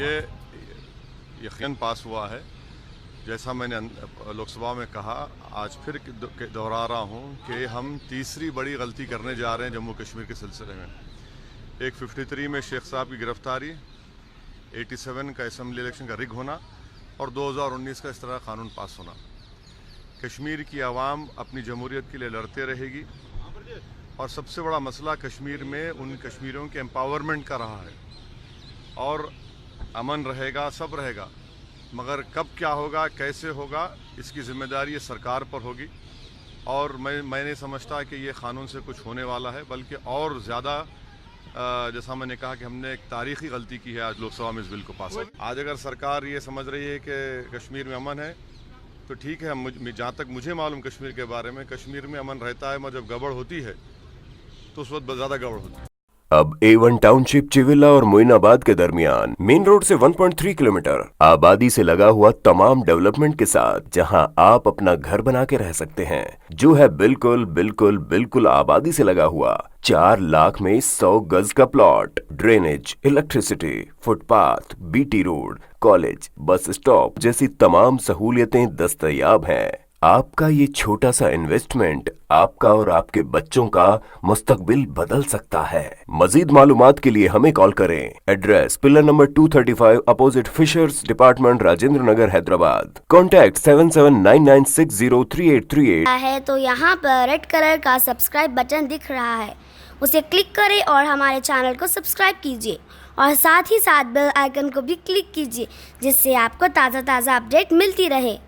ये यकीनन पास हुआ है। जैसा मैंने लोकसभा में कहा, आज फिर दोहरा रहा हूँ कि हम तीसरी बड़ी गलती करने जा रहे हैं जम्मू कश्मीर के सिलसिले में। एक 53 में शेख साहब की गिरफ्तारी, 87 का असम्बली इलेक्शन का रिग होना और 2019 का इस तरह कानून पास होना। कश्मीर की आवाम अपनी जमहूरियत के लिए लड़ते रहेगी और सबसे बड़ा मसला कश्मीर में उन कश्मीरियों के एम्पावरमेंट का रहा है। और अमन रहेगा, सब रहेगा, मगर कब क्या होगा, कैसे होगा, इसकी जिम्मेदारी सरकार पर होगी। और मैं नहीं समझता कि ये क़ानून से कुछ होने वाला है, बल्कि और ज़्यादा जैसा मैंने कहा कि हमने एक तारीख़ी गलती की है आज लोकसभा में इस बिल को पास। आज अगर सरकार ये समझ रही है कि कश्मीर में अमन है तो ठीक है। जहाँ तक मुझे मालूम कश्मीर के बारे में, कश्मीर में अमन रहता है, मगर जब गड़बड़ होती है तो उस वक्त ज़्यादा गड़बड़ होती है। अब A1 टाउनशिप चिविला और मोइनाबाद के दरमियान मेन रोड से 1.3 किलोमीटर आबादी से लगा हुआ तमाम डेवलपमेंट के साथ जहां आप अपना घर बना के रह सकते हैं, जो है बिल्कुल बिल्कुल बिल्कुल आबादी से लगा हुआ। 4 लाख में 100 गज का plot, drainage, electricity, footpath, BT road, college, bus stop जैसी तमाम सहूलियतें दस्तयाब हैं। आपका ये छोटा सा इन्वेस्टमेंट आपका और आपके बच्चों का मुस्तकबिल बदल सकता है। मजीद मालूमात के लिए हमें कॉल करें। Address pillar number 235 opposite fishers department, Rajendra Nagar, Hyderabad. Contact 7799603838 है तो यहाँ पर रेड कलर का सब्सक्राइब बटन दिख रहा है, उसे क्लिक करें और हमारे चैनल को सब्सक्राइब कीजिए और साथ ही साथ बेल आइकन को भी क्लिक कीजिए, जिससे आपको ताज़ा अपडेट मिलती रहे।